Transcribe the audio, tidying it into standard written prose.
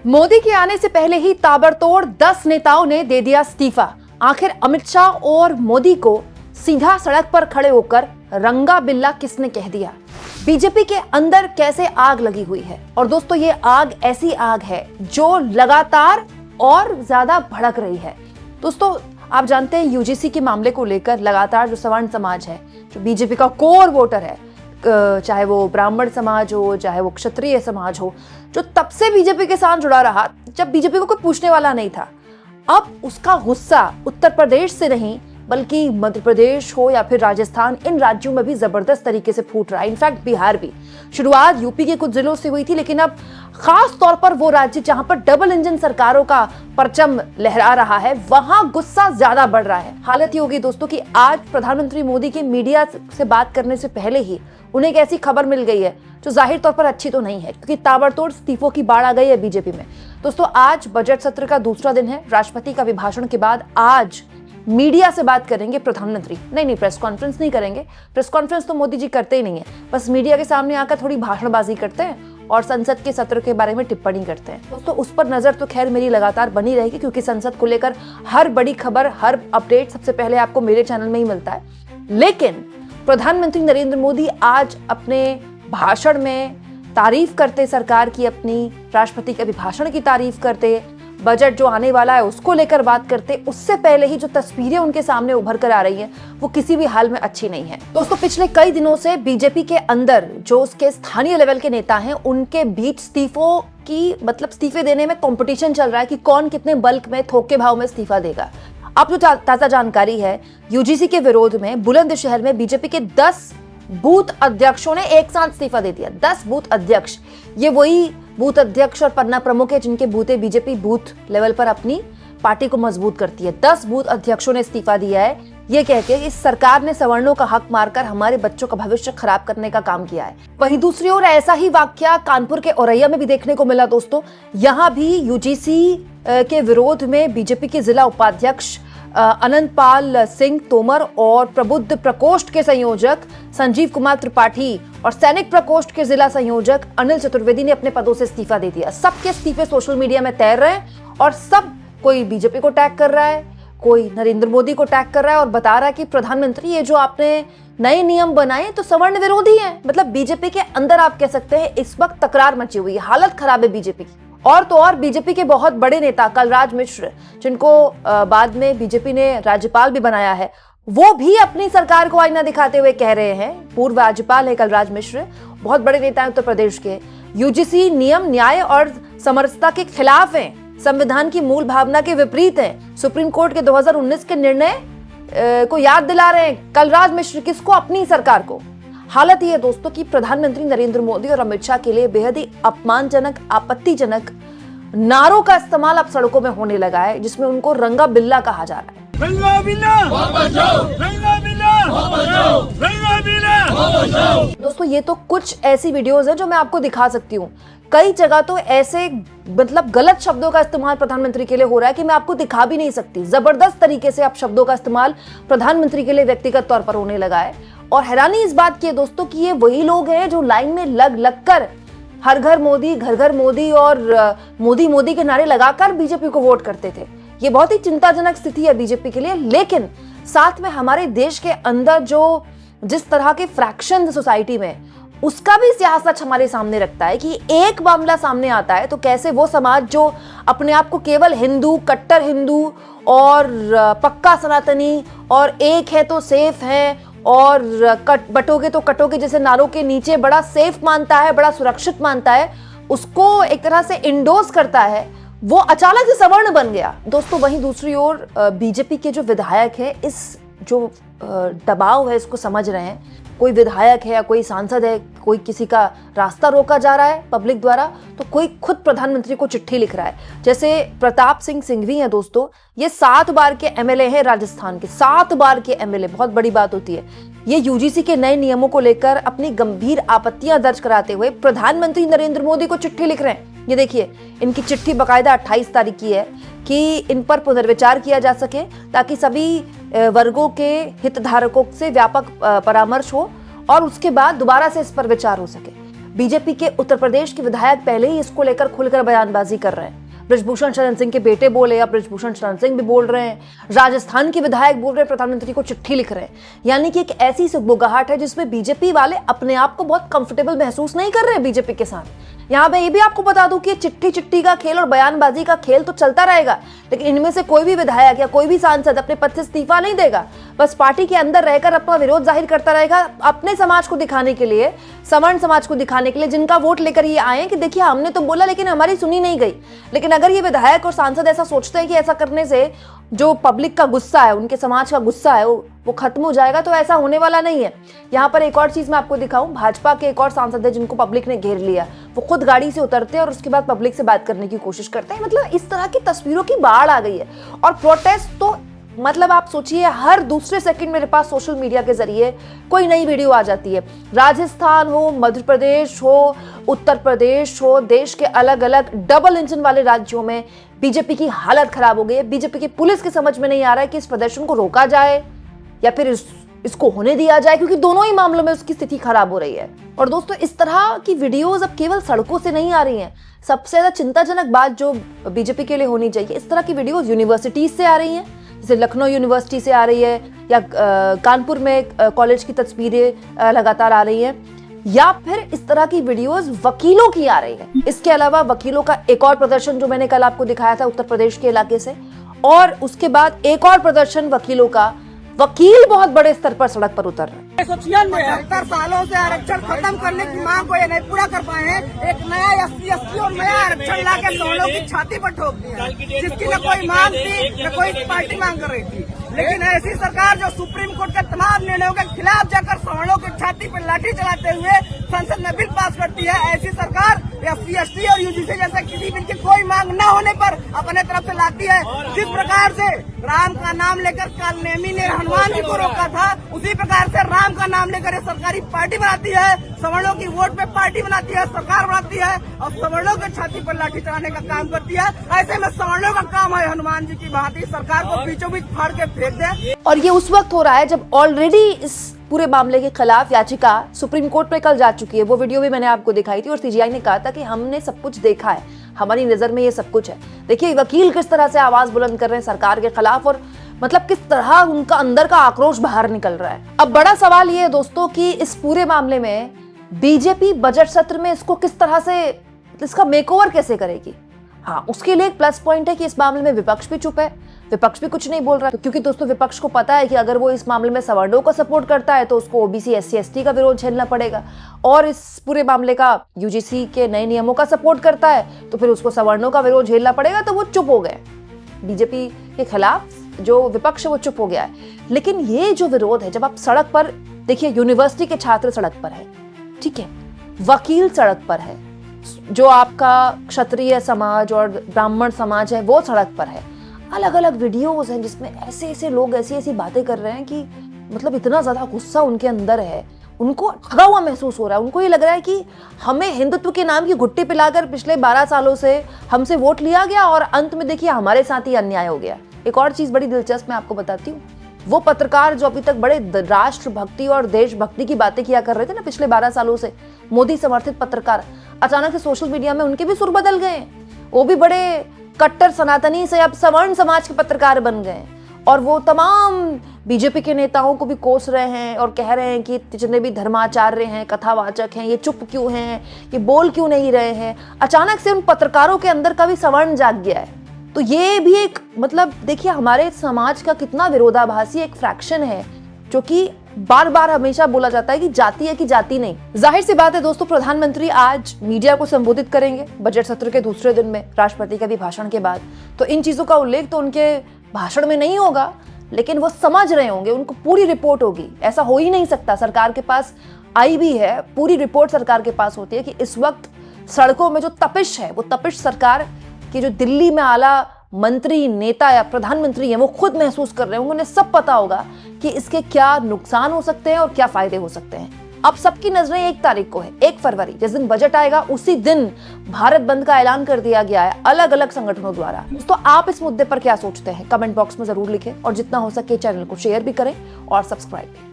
मोदी के आने से पहले ही ताबड़तोड़ 10 नेताओं ने दे दिया इस्तीफा। आखिर अमित शाह और मोदी को सीधा सड़क पर खड़े होकर रंगा बिल्ला किसने कह दिया? बीजेपी के अंदर कैसे आग लगी हुई है? और दोस्तों, ये आग ऐसी आग है जो लगातार और ज्यादा भड़क रही है। दोस्तों, आप जानते हैं यूजीसी के मामले को लेकर लगातार जो सवर्ण समाज है, जो बीजेपी का कोर वोटर है, चाहे वो ब्राह्मण समाज हो, चाहे वो क्षत्रिय समाज हो, जो तब से बीजेपी के साथ जुड़ा रहा जब बीजेपी को कोई पूछने वाला नहीं था, अब उसका गुस्सा उत्तर प्रदेश से नहीं बल्कि मध्य प्रदेश हो या फिर राजस्थान, इन राज्यों में भी जबरदस्त तरीके से फूट रहा है। इनफैक्ट बिहार भी। शुरुआत यूपी के कुछ जिलों से हुई थी, लेकिन अब खास तौर पर वो राज्य जहां पर डबल इंजन सरकारों का परचम लहरा रहा है, वहां गुस्सा ज्यादा बढ़ रहा है। हालत ये होगी दोस्तों कि आज प्रधानमंत्री मोदी के मीडिया से बात करने से पहले ही उन्हें एक ऐसी खबर मिल गई है जो जाहिर तौर पर अच्छी तो नहीं है, क्योंकि ताबड़तोड़ इस्तीफों की बाढ़ आ गई है बीजेपी में। दोस्तों, आज बजट सत्र का दूसरा दिन है। राष्ट्रपति का अभिभाषण के बाद आज मीडिया से बात करेंगे प्रधानमंत्री। नहीं, प्रेस कॉन्फ्रेंस नहीं करेंगे। प्रेस कॉन्फ्रेंस तो मोदी जी करते ही नहीं है, बस मीडिया के सामने आकर थोड़ी भाषणबाजी करते हैं और संसद के सत्र के बारे में टिप्पणी करते हैं। दोस्तों, उस पर नजर तो खैर मेरी लगातार बनी रहेगी, क्योंकि संसद को लेकर हर बड़ी खबर, हर अपडेट सबसे पहले आपको मेरे चैनल में ही मिलता है। लेकिन प्रधानमंत्री नरेंद्र मोदी आज अपने भाषण में तारीफ करते सरकार की, अपनी राष्ट्रपति के अभिभाषण की तारीफ करते, बजट जो आने वाला है उसको लेकर बात करते, उससे पहले ही जो तस्वीरें उनके सामने उभर कर आ रही हैं वो किसी भी हाल में अच्छी नहीं है। दोस्तों, पिछले कई दिनों से बीजेपी के अंदर जो उसके स्थानीय लेवल के नेता हैं, उनके बीच इस्तीफों की इस्तीफे देने में कंपटीशन चल रहा है कि कौन कितने बल्क में, थोक के भाव में इस्तीफा देगा। अब जो ताजा जानकारी है, यूजीसी के विरोध में बुलंदशहर में बीजेपी के 10 बूथ अध्यक्षों ने एक साथ इस्तीफा दे दिया। 10 बूथ अध्यक्ष, ये वही बूथ अध्यक्ष और पन्ना प्रमुख है जिनके बूथे बीजेपी बूथ लेवल पर अपनी पार्टी को मजबूत करती है। 10 बूथ अध्यक्षों ने इस्तीफा दिया है, ये कह के इस सरकार ने सवर्णों का हक मारकर हमारे बच्चों का भविष्य खराब करने का काम किया है। वहीं दूसरी ओर ऐसा ही वाकया कानपुर के औरैया में भी देखने को मिला। दोस्तों, यहाँ भी यूजीसी के विरोध में बीजेपी के जिला उपाध्यक्ष अनंतपाल सिंह तोमर और प्रबुद्ध प्रकोष्ठ के संयोजक संजीव कुमार त्रिपाठी और सैनिक प्रकोष्ठ के जिला संयोजक अनिल चतुर्वेदी ने अपने पदों से इस्तीफा दे दिया। सबके इस्तीफे सोशल मीडिया में तैर रहे हैं और सब कोई बीजेपी को टैग कर रहा है, कोई नरेंद्र मोदी को टैग कर रहा है और बता रहा है कि प्रधानमंत्री, ये जो आपने नए नियम बनाए तो सवर्ण विरोधी हैं। मतलब बीजेपी के अंदर आप कह सकते हैं इस वक्त तकरार मची हुई है, हालत खराब है बीजेपी की। और तो और बीजेपी के बहुत बड़े नेता कलराज मिश्र, जिनको बाद में बीजेपी ने राज्यपाल भी बनाया है, वो भी अपनी सरकार को आईना दिखाते हुए कह रहे हैं, पूर्व राज्यपाल है कलराज मिश्र, बहुत बड़े नेता हैं उत्तर प्रदेश के, यूजीसी नियम न्याय और समरसता के खिलाफ हैं, संविधान की मूल भावना के विपरीत हैं, सुप्रीम कोर्ट के 2019 के निर्णय को याद दिला रहे हैं कलराज मिश्र। किसको? अपनी सरकार को। हालत ये है दोस्तों कि प्रधानमंत्री नरेंद्र मोदी और अमित शाह के लिए बेहद ही अपमानजनक, आपत्तिजनक नारों का इस्तेमाल अब सड़कों में होने लगा है, जिसमें उनको रंगा बिल्ला कहा जा रहा है। रंगा बिल्ला वापस जाओ, रंगा बिल्ला वापस जाओ, रंगा बिल्ला वापस जाओ। दोस्तों, ये तो कुछ ऐसी वीडियोस हैं जो मैं आपको दिखा सकती हूँ। कई जगह तो ऐसे गलत शब्दों का इस्तेमाल प्रधानमंत्री के लिए हो रहा है कि मैं आपको दिखा भी नहीं सकती। जबरदस्त तरीके से अब शब्दों का इस्तेमाल प्रधानमंत्री के लिए व्यक्तिगत तौर पर होने लगा है। और हैरानी इस बात की है दोस्तों कि ये वही लोग हैं जो लाइन में लग कर हर घर मोदी, घर घर मोदी और मोदी मोदी के नारे लगाकर बीजेपी को वोट करते थे। ये बहुत ही चिंताजनक स्थिति है बीजेपी के लिए। लेकिन साथ में हमारे देश के अंदर जो जिस तरह के फ्रैक्शन सोसाइटी में, उसका भी सियासत हमारे सामने रखता है कि एक मामला सामने आता है तो कैसे वो समाज जो अपने आप को केवल हिंदू, कट्टर हिंदू और पक्का सनातनी और एक है तो सेफ है और बटोगे तो कटोगे जैसे नारों के नीचे बड़ा सेफ मानता है, बड़ा सुरक्षित मानता है, उसको एक तरह से इंडोर्स करता है, वो अचानक से सवर्ण बन गया। दोस्तों, वहीं दूसरी ओर बीजेपी के जो विधायक है, इस जो दबाव है इसको समझ रहे हैं। कोई विधायक है या कोई सांसद है, कोई किसी का रास्ता रोका जा रहा है पब्लिक द्वारा, तो कोई खुद प्रधानमंत्री को चिट्ठी लिख रहा है। जैसे प्रताप सिंह सिंघवी हैं दोस्तों, ये 7 बार के एमएलए हैं राजस्थान के, 7 बार के एमएलए, बहुत बड़ी बात होती है। ये यूजीसी के नए नियमों को लेकर अपनी गंभीर आपत्तियां दर्ज कराते हुए प्रधानमंत्री नरेंद्र मोदी को चिट्ठी लिख रहे हैं। ये देखिए, इनकी चिट्ठी बकायदा 28 तारीख की है कि इन पर पुनर्विचार किया जा सके ताकि सभी वर्गों के हितधारकों से व्यापक परामर्श हो और उसके बाद दोबारा से इस पर विचार हो सके। बीजेपी के उत्तर प्रदेश के विधायक पहले ही इसको लेकर खुलकर बयानबाजी कर रहे हैं। बृजभूषण शरण सिंह के बेटे बोले, अब बृजभूषण शरण सिंह भी बोल रहे हैं, राजस्थान के विधायक बोल रहे हैं, प्रधानमंत्री को चिट्ठी लिख रहे हैं। यानी कि एक ऐसी सुगबुगाहट है जिसमें बीजेपी वाले अपने आप को बहुत कंफर्टेबल महसूस नहीं कर रहे हैं बीजेपी के साथ। यहाँ पे ये भी आपको बता दूं कि चिट्ठी का खेल और बयानबाजी का खेल तो चलता रहेगा, लेकिन इनमें से कोई भी विधायक या कोई भी सांसद अपने पद से इस्तीफा नहीं देगा। बस पार्टी के अंदर रहकर अपना विरोध जाहिर करता रहेगा, अपने समाज को दिखाने के लिए, सवर्ण समाज को दिखाने के लिए, जिनका वोट लेकर ये आए कि देखिए हमने तो बोला लेकिन हमारी सुनी नहीं गई। लेकिन अगर ये विधायक और सांसद ऐसा सोचते हैं कि ऐसा करने से जो पब्लिक का गुस्सा है, उनके समाज का गुस्सा है, वो खत्म हो जाएगा, तो ऐसा होने वाला नहीं है। यहाँ पर एक और चीज मैं आपको दिखाऊं, भाजपा के एक और सांसद है जिनको पब्लिक ने घेर लिया। वो खुद गाड़ी से उतरते हैं और उसके बाद पब्लिक से बात करने की कोशिश करते हैं। मतलब इस तरह की तस्वीरों की बाढ़ आ गई है। और प्रोटेस्ट तो मतलब आप सोचिए, हर दूसरे सेकंड मेरे पास सोशल मीडिया के जरिए कोई नई वीडियो आ जाती है। राजस्थान हो, मध्य प्रदेश हो, उत्तर प्रदेश हो, देश के अलग अलग डबल इंजन वाले राज्यों में बीजेपी की हालत खराब हो गई है। बीजेपी की पुलिस के समझ में नहीं आ रहा है कि इस प्रदर्शन को रोका जाए या फिर इसको होने दिया जाए, क्योंकि दोनों ही मामलों में उसकी स्थिति खराब हो रही है। और दोस्तों, इस तरह की वीडियोस अब केवल सड़कों से नहीं आ रही हैं। सबसे ज्यादा चिंताजनक बात जो बीजेपी के लिए होनी चाहिए, इस तरह की वीडियोस यूनिवर्सिटीज से आ रही हैं, जैसे लखनऊ यूनिवर्सिटी से आ रही है, या कानपुर में कॉलेज की तस्वीरें लगातार आ रही हैं, या फिर इस तरह की वीडियोस वकीलों की आ रही है। इसके अलावा वकीलों का एक और प्रदर्शन जो मैंने कल आपको दिखाया था उत्तर प्रदेश के इलाके से, और उसके बाद एक और प्रदर्शन वकीलों का, वकील बहुत बड़े स्तर पर सड़क पर उतर रहे हैं। 75 सालों से आरक्षण खत्म करने की मांग को ये नहीं पूरा कर पाए हैं। एक नया SC और नया आरक्षण ला के सवर्णों की छाती पर ठोक दिया, जिसकी न कोई मांग थी न कोई पार्टी मांग कर रही थी। लेकिन ऐसी सरकार जो सुप्रीम कोर्ट के तमाम निर्णयों के खिलाफ जाकर सवर्णों की छाती पर लाठी चलाते हुए संसद में बिल पास करती है, ऐसी सरकार SC ST और UGC जैसे किसी बिल की कोई मांग न होने पर अपने तरफ से लाती है। जिस प्रकार से राम का नाम लेकर काल नेमी ने हनुमान जी को रोका था, उसी प्रकार से राम का नाम लेकर सरकारी पार्टी बनाती है, सवर्णों की वोट पे पार्टी बनाती है, सरकार बनाती है और सवर्णों के छाती पर लाठी चलाने का काम करती है। ऐसे में सवर्णों का काम है हनुमान जी की भांति सरकार को बीचों बीच फाड़ के फेंक दे। और ये उस वक्त हो रहा है जब ऑलरेडी इस पूरे मामले के खिलाफ याचिका सुप्रीम कोर्ट में कल जा चुकी है। वो वीडियो भी मैंने आपको दिखाई थी और CGI ने कहा था कि हमने सब कुछ देखा है, हमारी नजर में ये सब कुछ है। देखिए वकील किस तरह से आवाज बुलंद कर रहे हैं सरकार के खिलाफ, और मतलब किस तरह उनका अंदर का आक्रोश बाहर निकल रहा है। अब बड़ा सवाल ये है दोस्तों कि इस पूरे मामले में बीजेपी बजट सत्र में इसको किस तरह से, इसका मेकओवर कैसे करेगी। हाँ, उसके लिए एक प्लस पॉइंट है कि इस मामले में विपक्ष भी चुप है, विपक्ष भी कुछ नहीं बोल रहा है, क्योंकि दोस्तों विपक्ष को पता है कि अगर वो इस मामले में सवर्णों को सपोर्ट करता है तो उसको OBC SC ST का विरोध झेलना पड़ेगा, और इस पूरे मामले का UGC के नए नियमों का सपोर्ट करता है तो फिर उसको सवर्णों का विरोध झेलना पड़ेगा। तो वो चुप हो गए, बीजेपी के खिलाफ जो विपक्ष है वो चुप हो गया है। लेकिन ये जो विरोध है, जब आप सड़क पर देखिए, यूनिवर्सिटी के छात्र सड़क पर है, ठीक है, वकील सड़क पर है, जो आपका क्षत्रिय समाज और ब्राह्मण समाज है वो सड़क पर है, अलग अलग वीडियोस हैं जिसमें ऐसे ऐसे लोग ऐसी ऐसी बातें कर रहे हैं कि मतलब इतना ज्यादा गुस्सा उनके अंदर है, उनको ठगा हुआ महसूस हो रहा है। उनको ये लग रहा है कि हमें हिंदुत्व के नाम की घुट्टी पिलाकर पिछले 12 सालों से हमसे वोट लिया गया और अंत में देखिए हमारे साथ ही अन्याय हो गया। एक और चीज बड़ी दिलचस्प मैं आपको बताती हूँ, वो पत्रकार जो अभी तक बड़े राष्ट्रभक्ति और देशभक्ति की बातें किया कर रहे थे ना पिछले 12 सालों से, मोदी समर्थित पत्रकार, अचानक से सोशल मीडिया में उनके भी सुर बदल गए। वो भी बड़े कट्टर सनातनी से अब सवर्ण समाज के पत्रकार बन गए, और वो तमाम बीजेपी के नेताओं को भी कोस रहे हैं और कह रहे हैं कि जितने भी धर्माचार्य हैं, कथावाचक हैं, ये चुप क्यों हैं, ये बोल क्यों नहीं रहे हैं। अचानक से उन पत्रकारों के अंदर का भी सवर्ण जाग गया है। तो ये भी एक मतलब देखिए हमारे समाज का कितना विरोधाभासी एक फ्रैक्शन है, जो कि बार बार हमेशा बोला जाता है कि जाति है कि जाति नहीं। जाहिर सी बात है दोस्तों, प्रधानमंत्री आज मीडिया को संबोधित करेंगे बजट सत्र के दूसरे दिन में, राष्ट्रपति के अभिभाषण के बाद, तो इन चीजों का उल्लेख तो उनके भाषण में नहीं होगा, लेकिन वो समझ रहे होंगे, उनको पूरी रिपोर्ट होगी। ऐसा हो ही नहीं सकता, सरकार के पास आई भी है, पूरी रिपोर्ट सरकार के पास होती है कि इस वक्त सड़कों में जो तपिश है, वो तपिश सरकार की जो दिल्ली में आला मंत्री, नेता या प्रधानमंत्री हैं वो खुद महसूस कर रहे होंगे। उन्हें सब पता होगा कि इसके क्या नुकसान हो सकते हैं और क्या फायदे हो सकते हैं। अब सबकी नजरें 1 तारीख को है, 1 फरवरी, जिस दिन बजट आएगा उसी दिन भारत बंद का ऐलान कर दिया गया है अलग अलग संगठनों द्वारा। तो आप इस मुद्दे पर क्या सोचते हैं, कमेंट बॉक्स में जरूर लिखें, और जितना हो सके चैनल को शेयर भी करें और सब्सक्राइब भी।